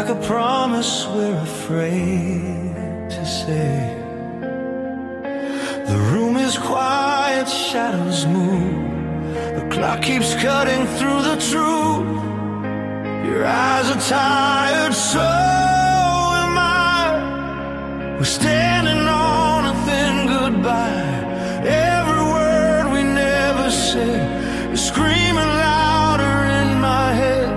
like a promise we're afraid to say. The room is quiet, shadows move, the clock keeps cutting through the truth. Your eyes are tired, so am I. We're standing on a thin goodbye. Every word we never said is screaming louder in my head.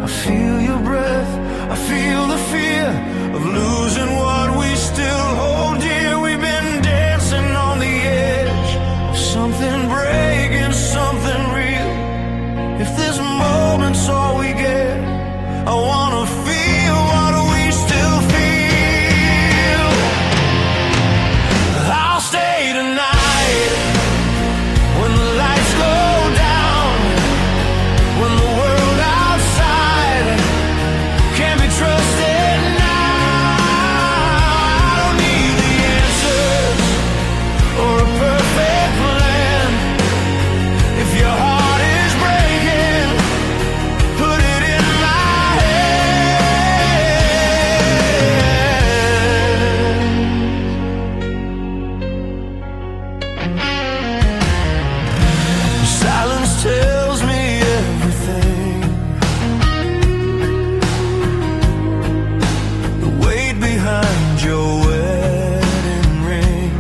I feel your breath, I feel the fear of losing what we still hold dear. We've been dancing on the edge of something breaking, something real. If this moment's all we get, I wanna feel what we still feel. I'll stay tonight when the lights go down, when the world outside can't be trusted now. I don't need the answers or a perfect plan. If your heart is breaking, put it in my hand. Silence tells me everything. The weight behind your wedding ring,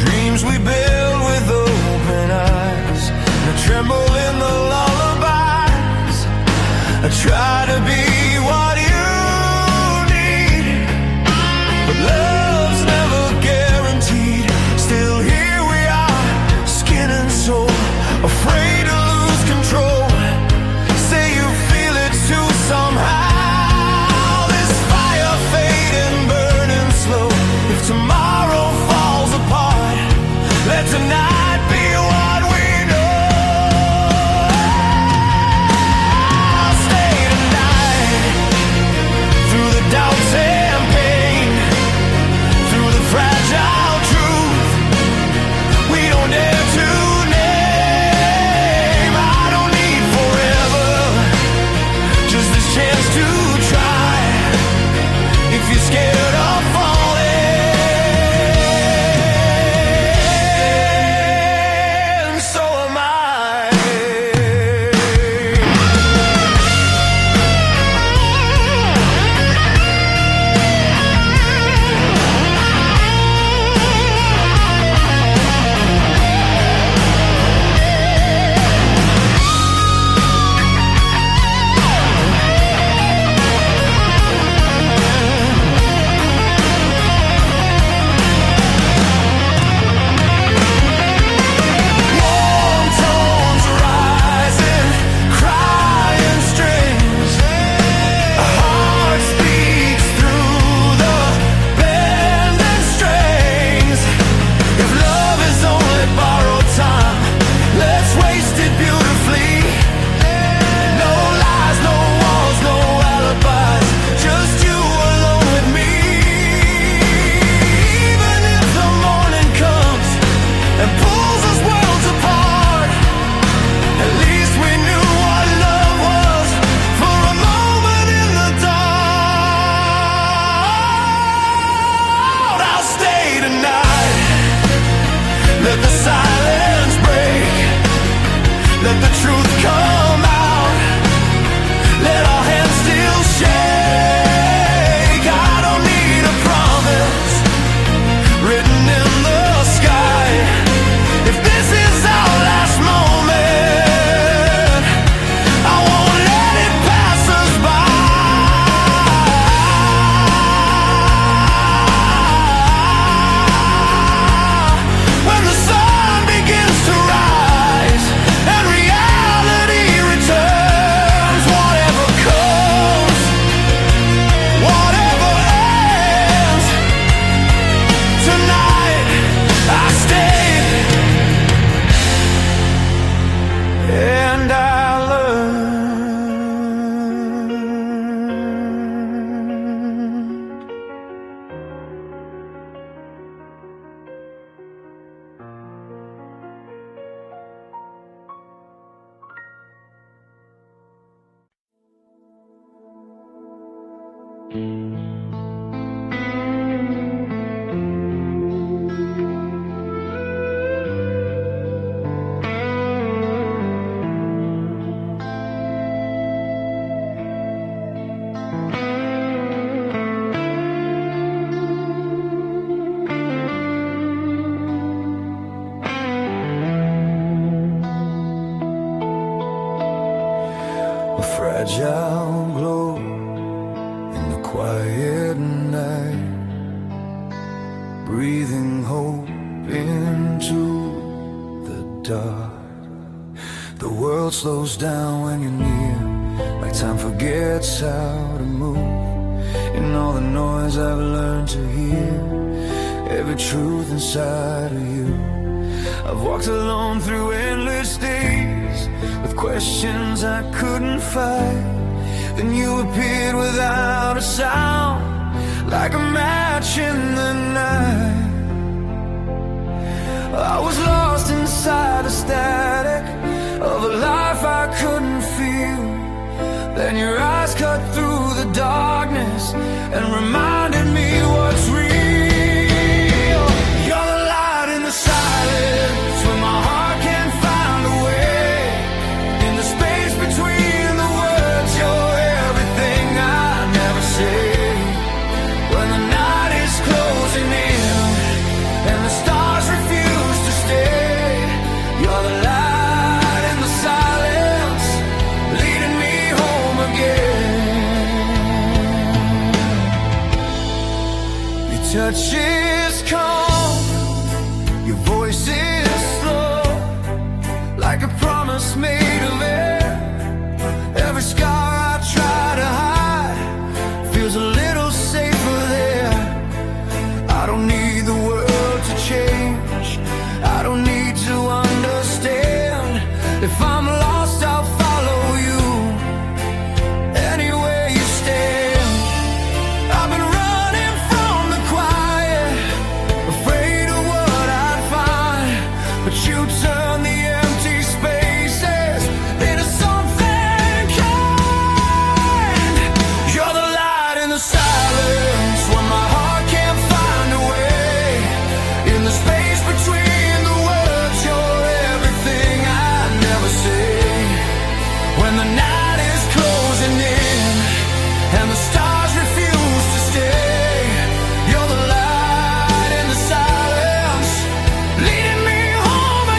dreams we build with open eyes, and a tremble in the lullabies. I try to be what you need, but love's never guaranteed. Still here we are, skin and soul, afraid to lose control. Say you feel it too somehow. This fire fading, burning slow. If tomorrow falls apart, let tonight be what we know. I'll stay tonight through the doubts and pain, through the fragile truth we don't dare to name. I don't need forever, just this chance to try. If you're scared of falling, so am I. Warm tones rising, crying strings. A heart speaks through the bending strings. If love is only borrowed time, let's waste it beautifully. No lies, no walls, no alibis, just you alone with me. Even if the morning comes and pulls us worlds apart, at least we knew what love was for a moment in the dark. I'll stay tonight, let the silence break, let the truth come out, let our hands still shake. I don't need a promise written in the sky. If this is our last moment, I won't let it pass us by. When the sun begins to rise and reality Fragile glow in the quiet night, breathing hope into the dark. The world slows down when you're near, like time forgets how to move. In all the noise I've learned to hear every truth inside of you. I've walked alone through endless days with questions I couldn't fight. Then you appeared without a sound, like a match in the night. I was lost inside the static of a life I couldn't feel. Then your eyes cut through the darkness and reminded me what's real. You're the light in the silence when my heart can't find a way. In the space between the words, you're everything I never say. When the night is closing in and the stars refuse to stay, you're the light in the silence, leading me home again. Your touch is calm, your voice is slow, like a promise made of air. Every scar I try to hide feels a little safer there. I don't need the world to change, I don't need to understand. If I'm lost, I'll follow you anywhere you stand. I've been running from the quiet, afraid of what I'd find, but you turn the empty spaces into something kind. You're the light in the silence when my heart can't find a way. In the space between the words, you're everything I never say. When the night is closing in and the stars refuse to stay, you're the light in the silence, leading me home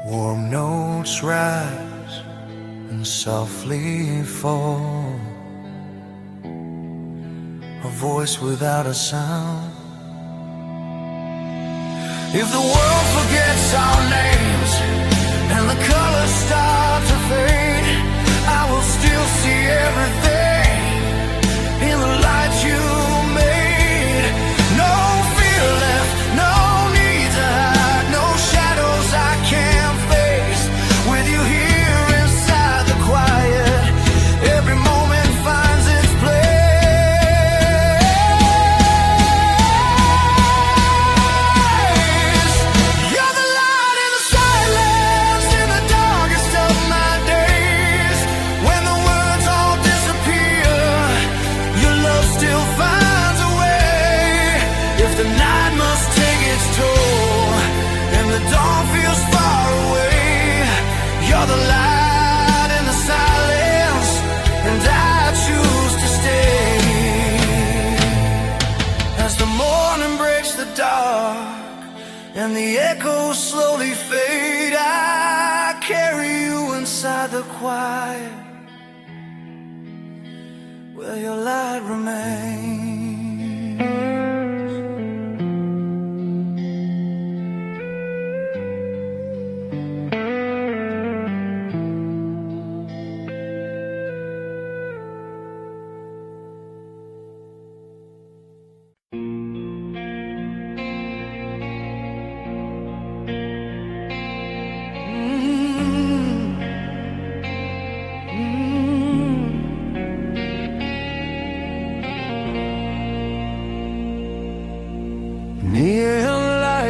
Warm notes rise and softly fall, a voice without a sound. If the world forgets our names and the colors start to fade, I will still see everything in the light you made. No fear left, no need to hide, no shadows I can't face. With you here inside the quiet, every moment finds its place. You're the light in the silence, in the darkest of my days. When the words all disappear, your love still finds a way. If the night must take its toll and the dawn feels far away, you're the light in the silence, and I choose to stay. As the morning breaks the dark and the echoes slowly fade, I carry you inside the quiet, where your light remains.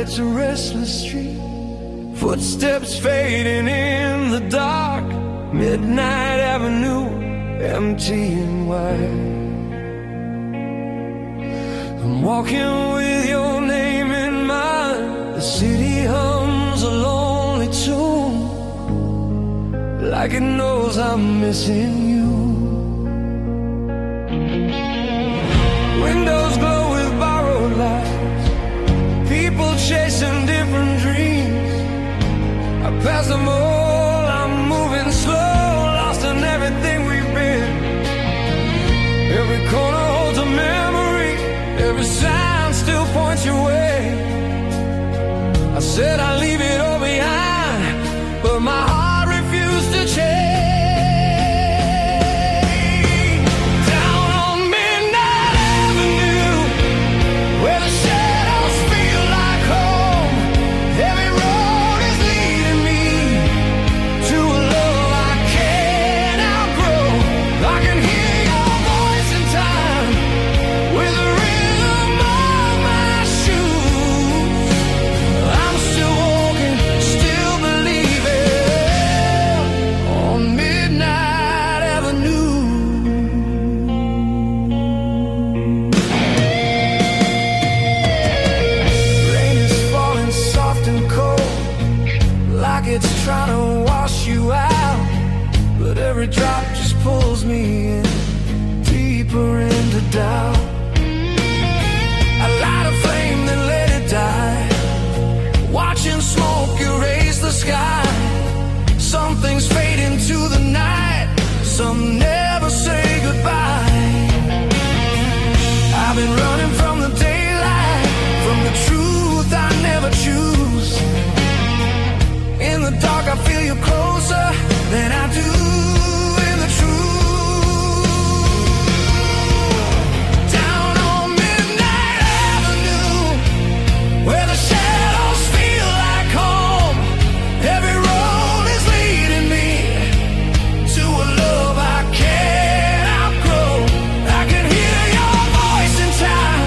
it's a restless street. Footsteps fading in the dark. Midnight Avenue, empty and wide. I'm walking with your name in mind. The city hums a lonely tune, like it knows I'm missing you. Windows glow with borrowed lights, people chasing different dreams. I pass them all, I'm moving slow, lost in everything we've been. Every corner holds a memory, every sign still points your way. I said I'd leave it all behind, but my heart refused to change. It's trying to wash you out, but every drop just pulls me in, deeper into doubt. I light a flame, then let it die, watching smoke erase the sky. Some things fade into the night, some never say goodbye. I've been running from the daylight, from the truth I never choose. In the dark I feel you closer than I do in the truth. Down on Midnight Avenue, where the shadows feel like home. Every road is leading me to a love I can't outgrow. I can hear your voice in time,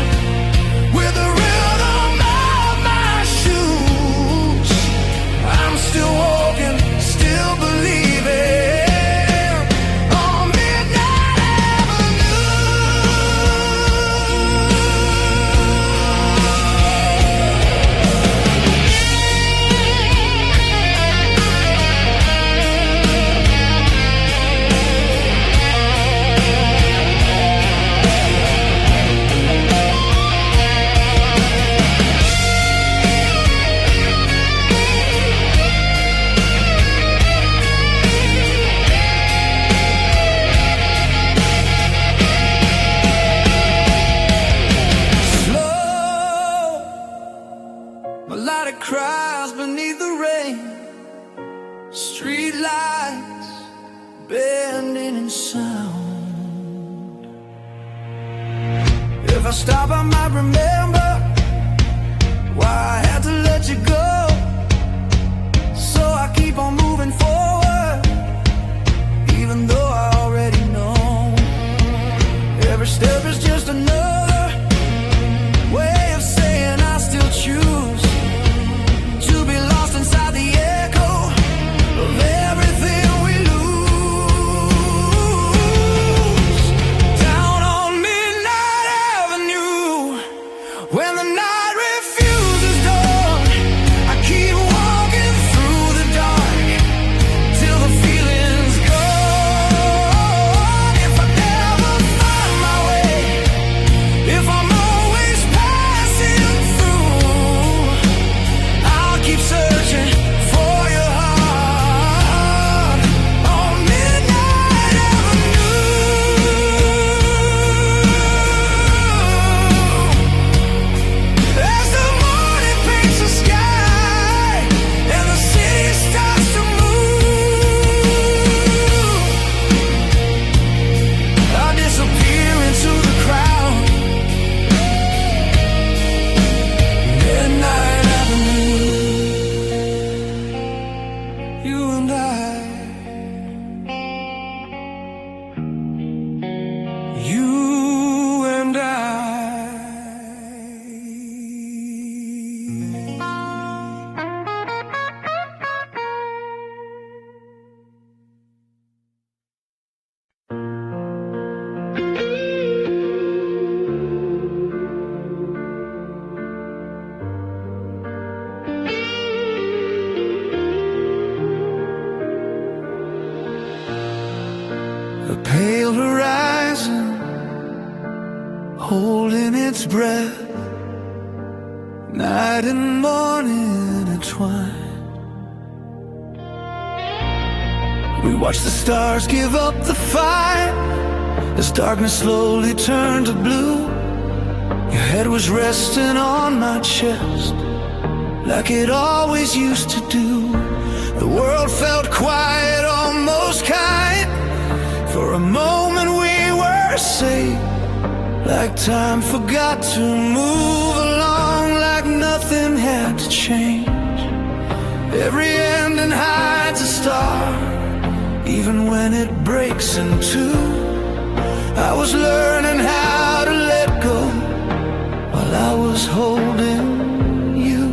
with the rhythm of my shoes. I'm still walking, still believing on Midnight Avenue. Melodic cries beneath the rain, street lights bending in sound. If I stop I might remember why I had to let you go. So I keep on moving forward, even though I already know. Every step is just another way of saying I still choose to be lost inside the echo of everything we lose. Down on Midnight Avenue, when the night refuses dawn, I keep walking through the dark till the feeling's gone. If I never find my way, a pale horizon holding its breath, night and morning entwined. We watched the stars give up the fight as darkness slowly turned to blue. Your head was resting on my chest like it always used to do. The world felt quiet, almost kind. For a moment we were safe, like time forgot to move along, like nothing had to change. Every ending hides a star, even when it breaks in two. I was learning how to let go while I was holding you.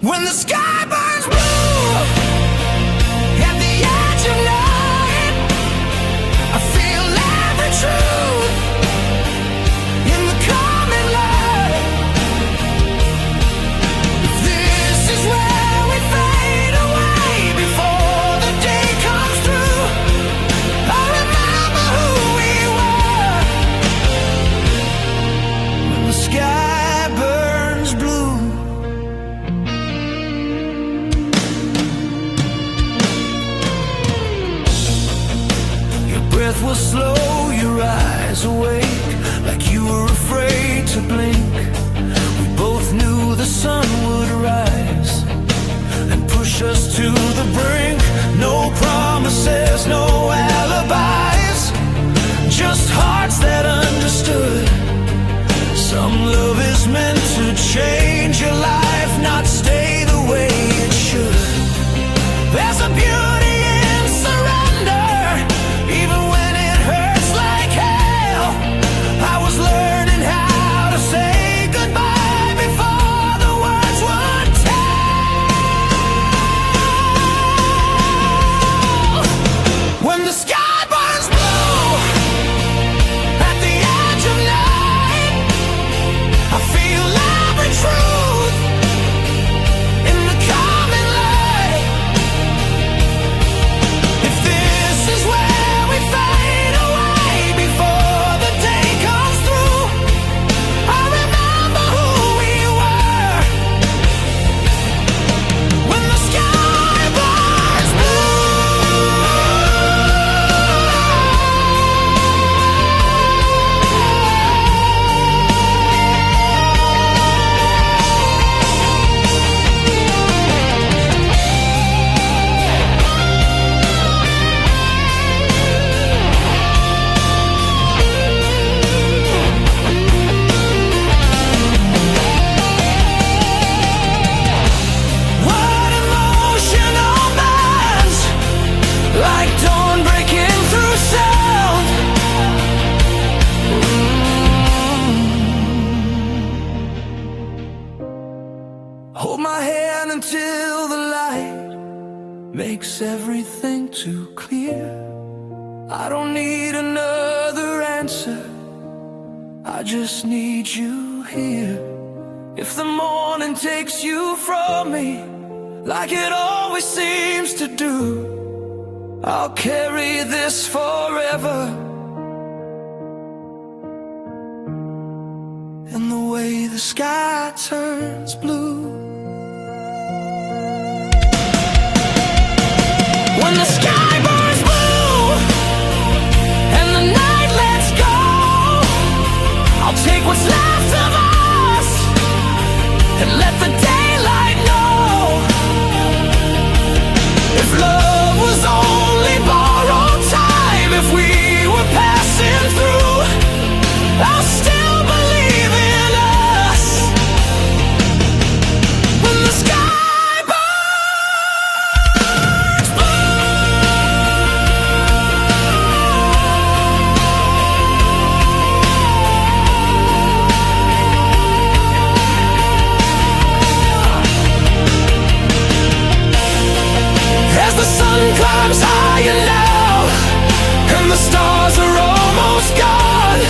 When the sky burns blue at the edge of night, I feel every truth in the coming light. If this is where we fade away before the day comes through, I remember who we were. When the sky burns blue. Breath was slow, your eyes awake, like you were afraid to blink. We both knew the sun would rise and push us to the brink. No promises, no alibis, just hearts that understood. Some love is meant to change your life, not stay the way it should. There's a beauty in surrender, even when it hurts like hell. I was learning how to say goodbye before the words would tell. When the sky burns blue at the edge of night, I feel every truth in the coming light. If this is where we fade away before the day comes through, I remember who we were. When the sky burns what emotional bands, like dawn breaking through sound. Hold my hand until the light makes everything too clear. I don't need another answer, I just need you here. If the morning takes you from me, like it always seems to do, I'll carry this forever. And the way the sky turns blue. When the sky burns blue and the night lets go, I'll take what's left of us and let the daylight know. If love was only borrowed time, if we were passing through, I'll still believe in us. When the sky burns as the sun climbs higher now and the stars are almost gone,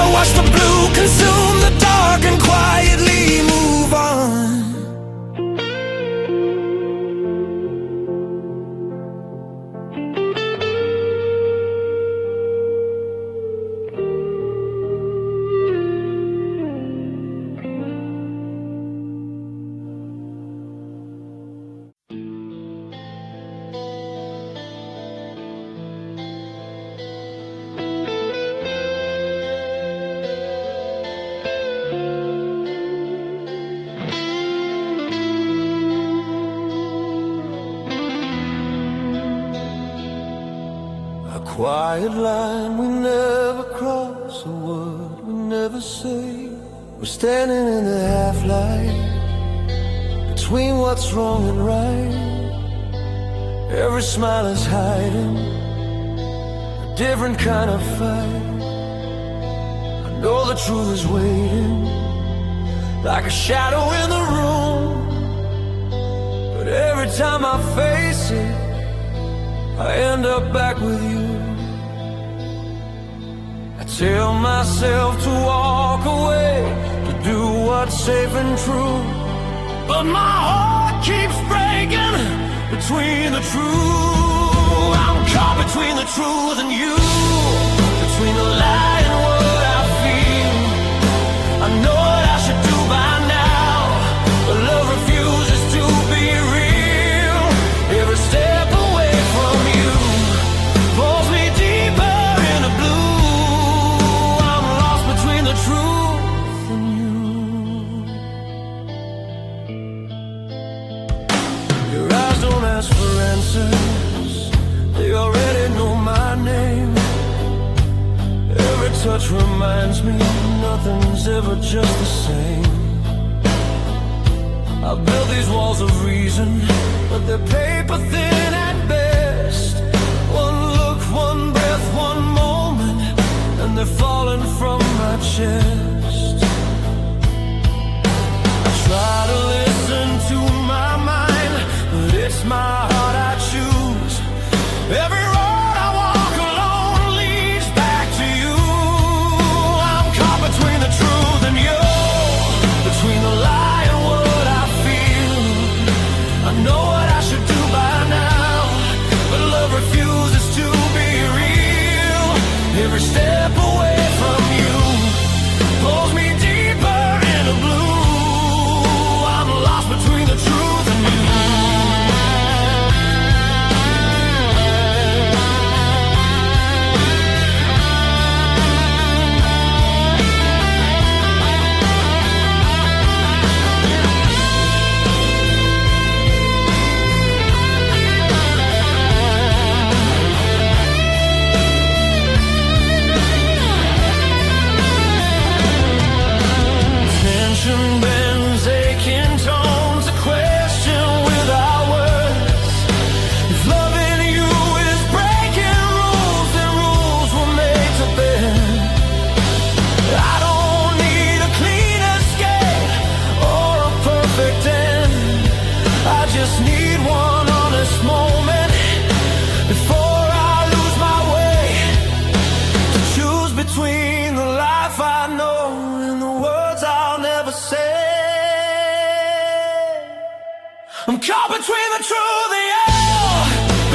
I watch the blue consume the dark and quietly move on. quiet line we never cross, a word we never say. We're standing in the half-light between what's wrong and right. Every smile is hiding a different kind of fight. I know the truth is waiting like a shadow in the room, but every time I face it, I end up back with you. I tell myself to walk away, to do what's safe and true, but my heart keeps breaking between the truth. I'm caught between the truth and you, between the lie and what I feel. I know what I should do by now, but love refuses to be real. Every step away from you pulls me deeper into blue. I'm lost between the truth and you. Your eyes don't ask for answers, they already know my name. Every touch reminds me nothing's ever just the same. I've built these walls of reason, but they're paper thin at best. One look, one breath, one moment, and they're falling from my chest. I try to listen to my mind, but it's my heart I choose. Every road I walk alone leads back to you. I'm caught between the truth and you, between the lie and what I feel. I know what I should do by now, but love refuses to be real. Every step away from you pulls me deeper into blue. I'm lost between the truth and you. Tension bends, aching tones, a question without words. If loving you is breaking rules, then rules were made to bend. I don't need a clean escape or a perfect end. I just need one honest moment before I lose my way, to choose between the life I know and the words I'll never say. I'm caught between the truth and you,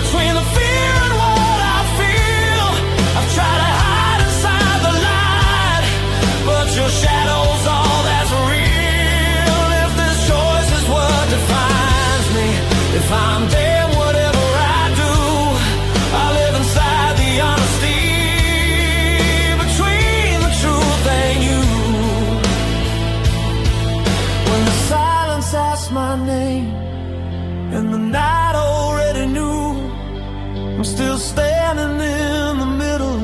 between the fear and what I feel. I've tried to hide inside the light, but your shadow's all that's real. If this choice is what defines me, if I'm damn whatever I do, I live inside the honesty between the truth and you. When the silence asks my name and the night already knew, I'm still standing in the middle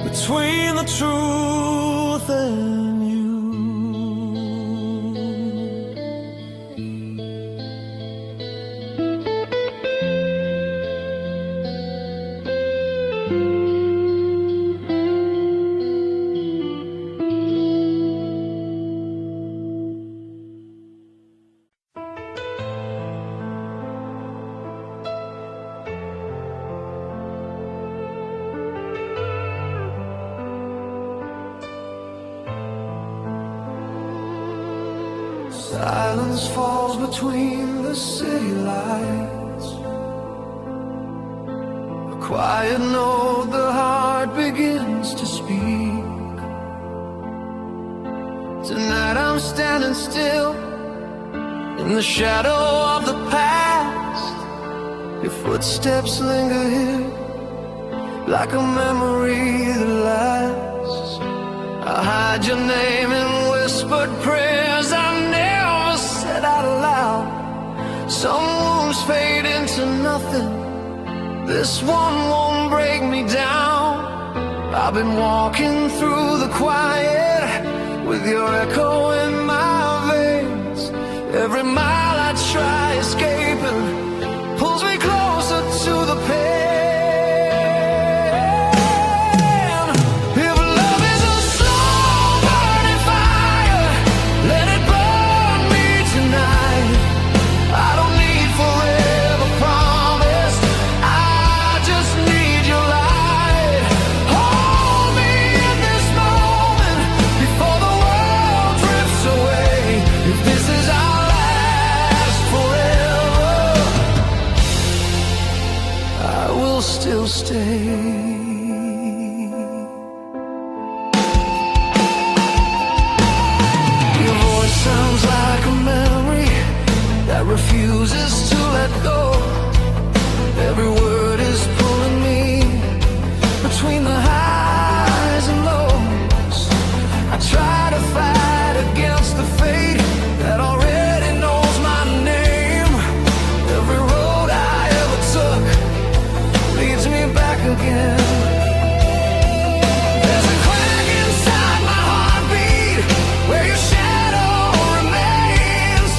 between the truth and you. Silence falls between the city lights, a quiet note, the heart begins to speak. Tonight I'm standing still in the shadow of the past. Your footsteps linger here like a memory that lasts. I hide your name in whispered prayers I never said out loud. Some wounds fade into nothing, This one won't break me down. I've been walking through the quiet with your echo in my veins. Every mile I try escaping pulls me closer to the pain. If love is a slow burning fire, let it burn me tonight. I don't need forever promise, I just need your light. Hold me in this moment before the world drifts away. If this is our last forever, I will still stay. Your voice sounds like a memory that refuses to let go. Every word is pulling me between the highs and lows. I try to fight against the fate that already knows my name. Every road I ever took leads me back again. There's a crack inside my heartbeat where your shadow remains.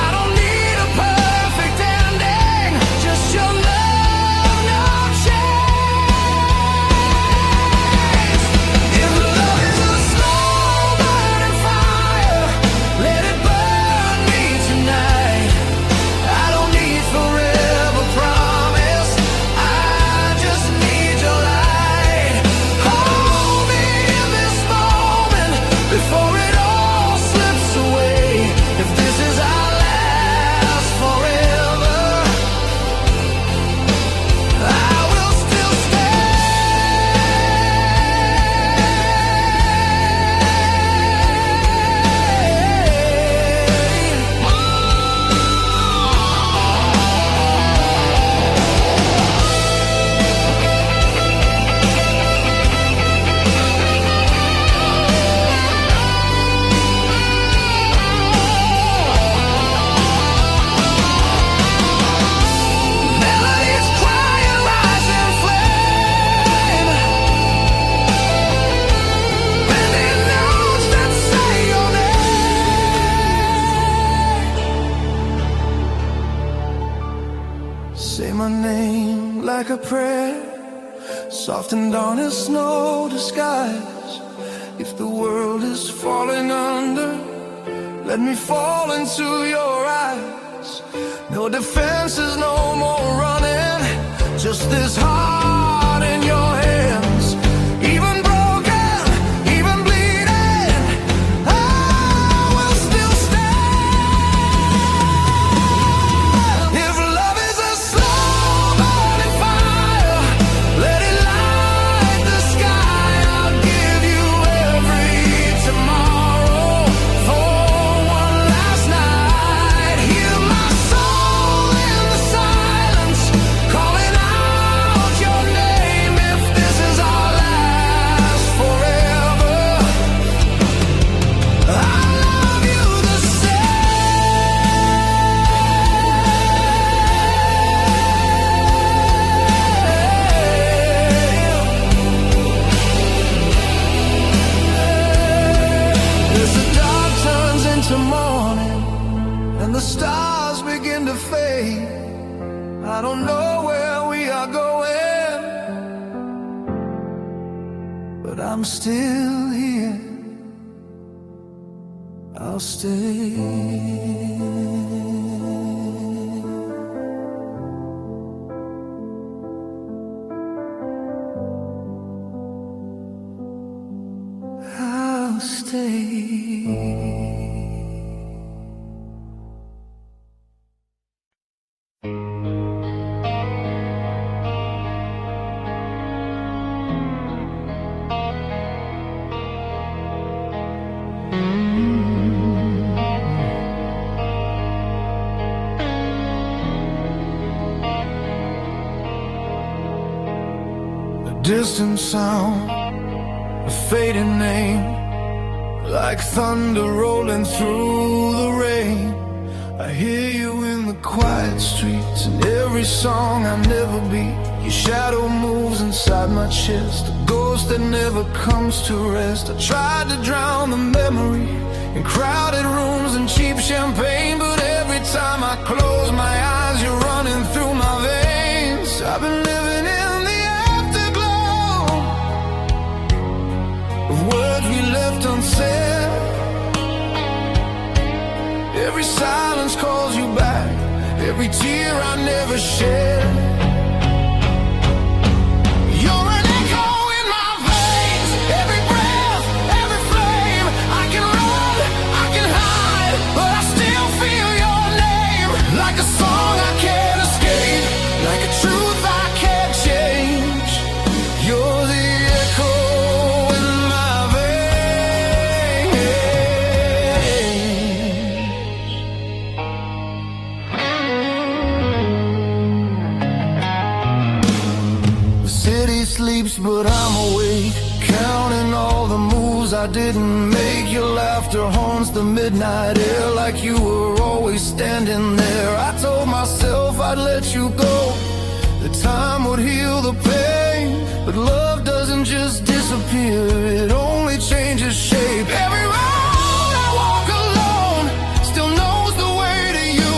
I don't need a perfect ending, just your love, no change. If love is a slow burning fire, let it burn me tonight. I don't need forever promise, I just need your light. Hold me in this moment before it all slips away. If this is our last forever, I will still stay. Melodies cry and rise in flame, bending notes that say your name. Say my name like a prayer, softened on its no disguise. If the world is falling under, let me fall into your eyes. No defenses, no more running, just this heart in your hands. Even broken, even bleeding, I will still stand. If love is a slow burning fire, let it light the sky. I'll give you every tomorrow for one last night. Hear my soul in the silence, calling out your name. If this is our last forever, I love you the same. As the dark turns into morning and the stars begin to fade, I don't know where we are going, but I'm still here. I'll stay. I'll stay. Distant sound, a fading name, like thunder rolling through the rain. I hear you in the quiet streets, and every song I'll never be Your shadow moves inside my chest, a ghost that never comes to rest. I tried to drown the memory in crowded rooms and cheap champagne, but every time I close my eyes, you're running through my veins. I've been living in the afterglow of words we left unsaid. Every silence calls you back, every tear I never shed. You're an echo in my veins, every breath, every flame. I can run, I can hide, but I still feel your name. Like a song I can't escape, like a truth I can't change. You're the echo in my veins. The city sleeps, but I'm awake, counting all the moves I didn't make. Your laughter haunts the midnight air, like you were always standing there. I told myself I'd let you go, the time would heal the pain, but love doesn't just disappear, it only changes shape. Everywhere